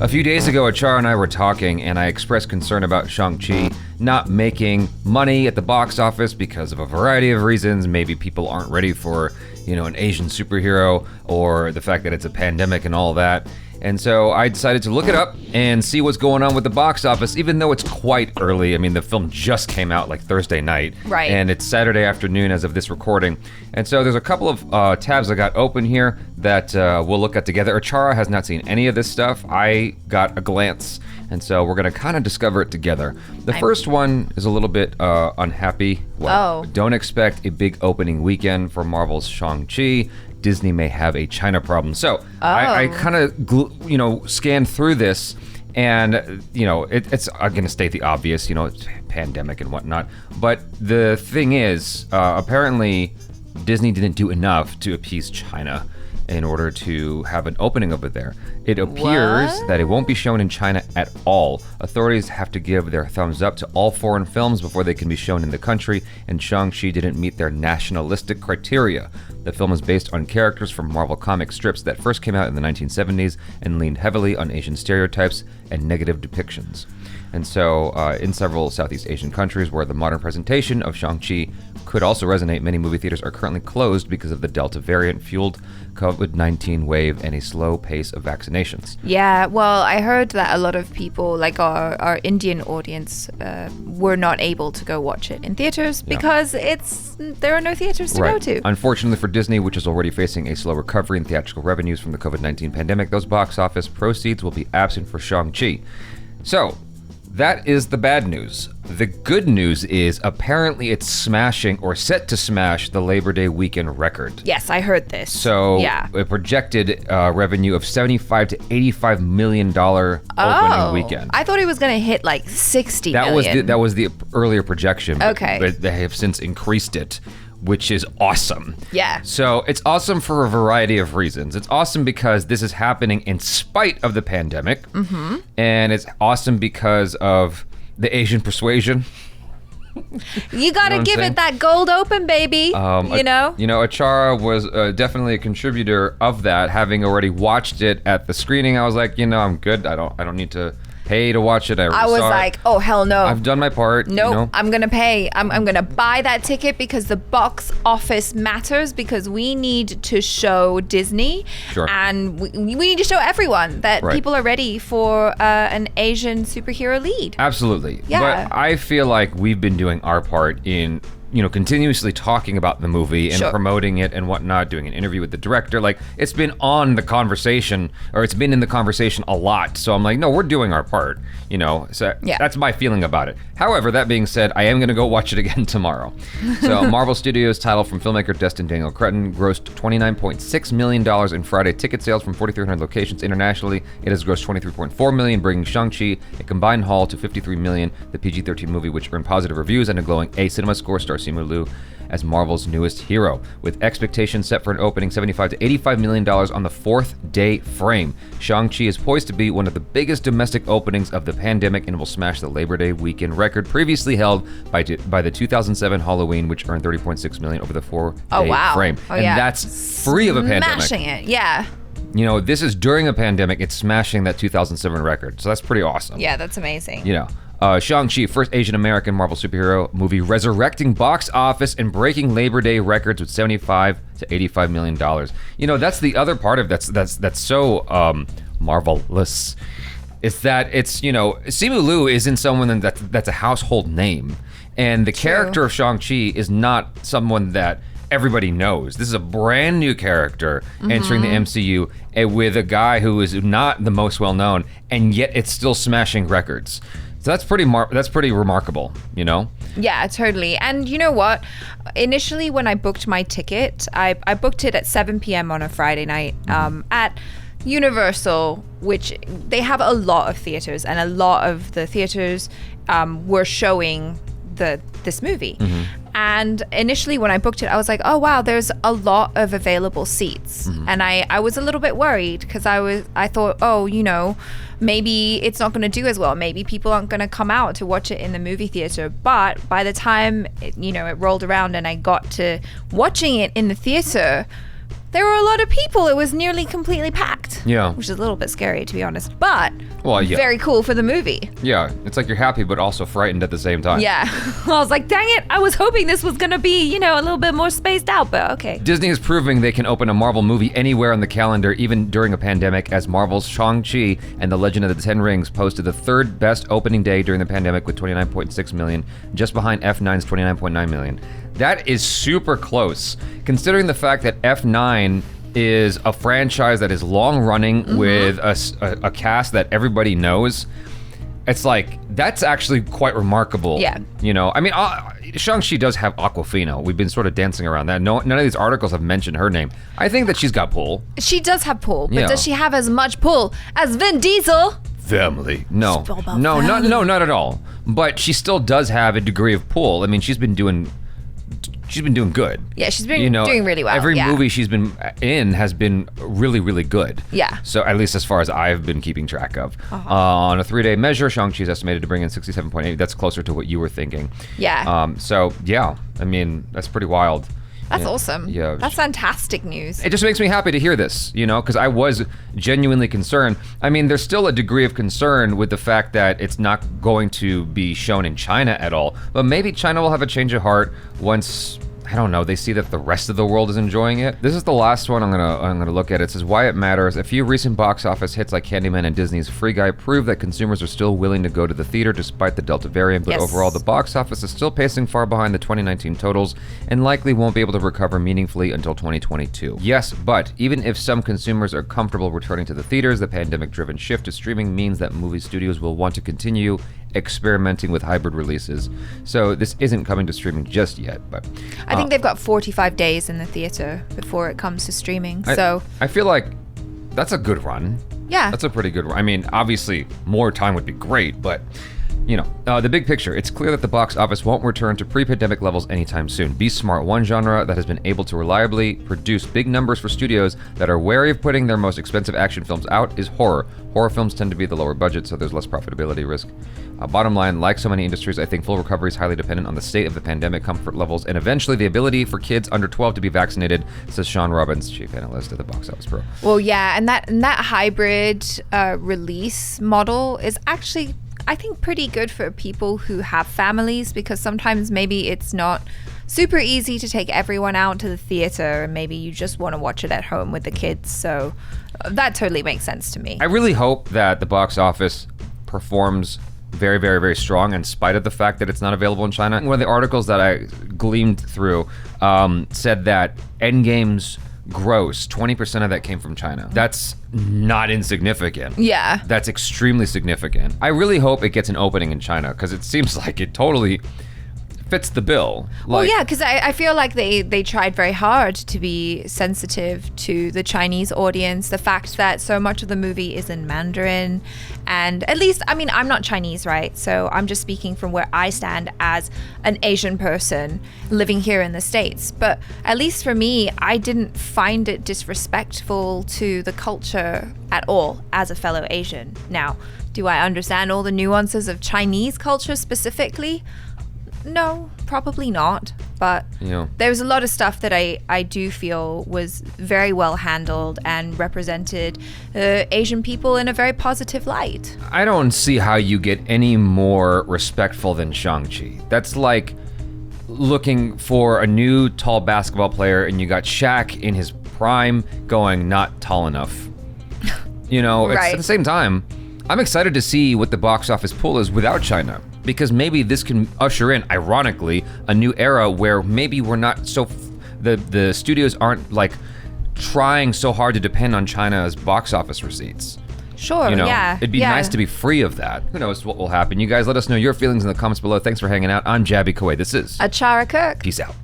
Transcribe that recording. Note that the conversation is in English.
A few days ago, ACHARA and I were talking, and I expressed concern about Shang-CHI not making money at the box office because of a variety of reasons. Maybe people aren't ready for, an Asian superhero, or the fact that it's a pandemic and all that. And so I decided to look it up and see what's going on with the box office, even though it's quite early. I mean, the film just came out like Thursday night. Right. And it's Saturday afternoon as of this recording. And so there's a couple of tabs I got open here that we'll look at together. ACHARA has not seen any of this stuff. I got a glance. And so we're going to kind of discover it together. The first one is a little bit unhappy. Don't expect a big opening weekend for Marvel's Shang-Chi. Disney may have a China problem. So I kind of, scanned through this, and, it's I'm going to state the obvious, it's pandemic and whatnot. But the thing is, apparently Disney didn't do enough to appease China in order to have an opening over there. It appears that it won't be shown in China at all. Authorities have to give their thumbs up to all foreign films before they can be shown in the country, and Shang-Chi didn't meet their nationalistic criteria. The film is based on characters from Marvel comic strips that first came out in the 1970s and leaned heavily on Asian stereotypes and negative depictions. And so, in several Southeast Asian countries where the modern presentation of Shang-Chi could also resonate, many movie theaters are currently closed because of the Delta variant-fueled COVID-19 wave and a slow pace of vaccinations. Yeah, well, I heard that a lot of people, like our Indian audience, were not able to go watch it in theaters because there are no theaters to go to. Unfortunately for Disney, which is already facing a slow recovery in theatrical revenues from the COVID-19 pandemic, those box office proceeds will be absent for Shang-Chi. So, that is the bad news. The good news is apparently it's smashing or set to smash the Labor Day weekend record. Yes, I heard this. So a projected revenue of $75 to $85 million opening weekend. I thought it was going to hit like 60 million. That was the earlier projection. Okay. But they have since increased it, which is awesome. Yeah. So it's awesome for a variety of reasons. It's awesome because this is happening in spite of the pandemic. Mm-hmm. And it's awesome because of the Asian persuasion. You gotta give it that gold open, baby. ACHARA was definitely a contributor of that. Having already watched it at the screening, I was like, I'm good. I don't need to pay to watch it. I was like, oh hell no. I've done my part. No, I'm gonna pay. I'm gonna buy that ticket because the box office matters, because we need to show Disney, and we need to show everyone that people are ready for an Asian superhero lead. Absolutely. Yeah. But I feel like we've been doing our part in continuously talking about the movie and promoting it and whatnot, doing an interview with the director. Like, it's been on the conversation, or it's been in the conversation a lot. So I'm like, no, we're doing our part, So that's my feeling about it. However, that being said, I am going to go watch it again tomorrow. So Marvel Studios title from filmmaker Destin Daniel Cretton grossed $29.6 million in Friday ticket sales from 4,300 locations internationally. It has grossed $23.4 million, bringing Shang-Chi a combined haul to $53 million. The PG-13 movie, which earned positive reviews and a glowing A cinema score, stars Simu Liu as Marvel's newest hero, with expectations set for an opening $75 to $85 million on the fourth day frame. Shang-Chi is poised to be one of the biggest domestic openings of the pandemic and will smash the Labor Day weekend record previously held by the 2007 Halloween, which earned $30.6 million over the four-day frame. That's free of a pandemic. Smashing it, yeah. This is during a pandemic. It's smashing that 2007 record, so that's pretty awesome. Yeah, that's amazing. Shang-Chi, first Asian American Marvel superhero movie, resurrecting box office and breaking Labor Day records with $75 to $85 million. That's the other part of that's so marvelous. Is that it's Simu Liu isn't someone that's a household name, and the character of Shang-Chi is not someone that everybody knows. This is a brand new character entering the MCU, with a guy who is not the most well known, and yet it's still smashing records. So that's pretty remarkable, Yeah, totally. And you know what? Initially, when I booked my ticket, I booked it at 7 p.m. on a Friday night at Universal, which they have a lot of theaters, and a lot of the theaters were showing this movie. And initially when I booked it, I was like, oh wow, there's a lot of available seats. And I was a little bit worried because I thought, maybe it's not going to do as well. Maybe people aren't going to come out to watch it in the movie theater. But by the time it rolled around and I got to watching it in the theater, there were a lot of people. It was nearly completely packed. Yeah. Which is a little bit scary, to be honest. But very cool for the movie. Yeah, it's like you're happy but also frightened at the same time. Yeah. I was like, dang it, I was hoping this was going to be, a little bit more spaced out, but okay. Disney is proving they can open a Marvel movie anywhere on the calendar, even during a pandemic, as Marvel's Shang-Chi and the Legend of the Ten Rings posted the third best opening day during the pandemic with 29.6 million, just behind F9's 29.9 million. That is super close, considering the fact that F9 is a franchise that is long running with a cast that everybody knows. It's like, that's actually quite remarkable. Yeah. I mean, Shang-Chi does have Awkwafina. We've been sort of dancing around that. None of these articles have mentioned her name. I think that she's got pull. She does have pull, but Yeah. does she have as much pull as Vin Diesel? Family. No. It's all about No, family. not at all. But she still does have a degree of pull. I mean, she's been doing good. Yeah, she's been doing really well. Every yeah. movie she's been in has been really, really good. Yeah. So at least as far as I've been keeping track of. On a 3-day measure, Shang-Chi is estimated to bring in 67.8. That's closer to what you were thinking. Yeah. So yeah, I mean, that's pretty wild. That's awesome. Yeah. That's fantastic news. It just makes me happy to hear this, because I was genuinely concerned. I mean, there's still a degree of concern with the fact that it's not going to be shown in China at all. But maybe China will have a change of heart once, I don't know, they see that the rest of the world is enjoying it. This is the last one I'm gonna look at. It says why it matters. A few recent box office hits like Candyman and Disney's Free Guy prove that consumers are still willing to go to the theater despite the Delta variant, but Yes. overall the box office is still pacing far behind the 2019 totals and likely won't be able to recover meaningfully until 2022. Yes, but even if some consumers are comfortable returning to the theaters, the pandemic-driven shift to streaming means that movie studios will want to continue experimenting with hybrid releases. So this isn't coming to streaming just yet, but I think they've got 45 days in the theater before it comes to streaming. So I feel like that's a good run. yeah. That's a pretty good run. I mean, obviously more time would be great, but the big picture, it's clear that the box office won't return to pre-pandemic levels anytime soon. Be smart. One genre that has been able to reliably produce big numbers for studios that are wary of putting their most expensive action films out is horror. Horror films tend to be the lower budget, so there's less profitability risk. Bottom line, like so many industries, I think full recovery is highly dependent on the state of the pandemic, comfort levels, and eventually the ability for kids under 12 to be vaccinated, says Sean Robbins, chief analyst at the Box Office Pro. Well, yeah, and that hybrid release model is actually, I think, pretty good for people who have families, because sometimes maybe it's not super easy to take everyone out to the theater and maybe you just want to watch it at home with the kids. So that totally makes sense to me. I really hope that the box office performs very, very, very strong in spite of the fact that it's not available in China. One of the articles that I gleamed through said that Endgame's gross, 20% of that came from China. That's not insignificant. Yeah. That's extremely significant. I really hope it gets an opening in China, because it seems like it totally fits the bill. Well, yeah, because I feel like they tried very hard to be sensitive to the Chinese audience. The fact that so much of the movie is in Mandarin, and at least, I mean, I'm not Chinese, right? So I'm just speaking from where I stand as an Asian person living here in the States. But at least for me, I didn't find it disrespectful to the culture at all as a fellow Asian. Now, do I understand all the nuances of Chinese culture specifically? No, probably not. But there was a lot of stuff that I do feel was very well handled and represented Asian people in a very positive light. I don't see how you get any more respectful than Shang-Chi. That's like looking for a new tall basketball player and you got Shaq in his prime going not tall enough. It's Right. at the same time, I'm excited to see what the box office pull is without China, because maybe this can usher in, ironically, a new era where maybe we're not so the studios aren't like trying so hard to depend on China's box office receipts. Sure, yeah. It'd be yeah. nice to be free of that. Who knows what will happen? You guys let us know your feelings in the comments below. Thanks for hanging out. I'm Jaby Koay. This is ACHARA KIRK. Peace out.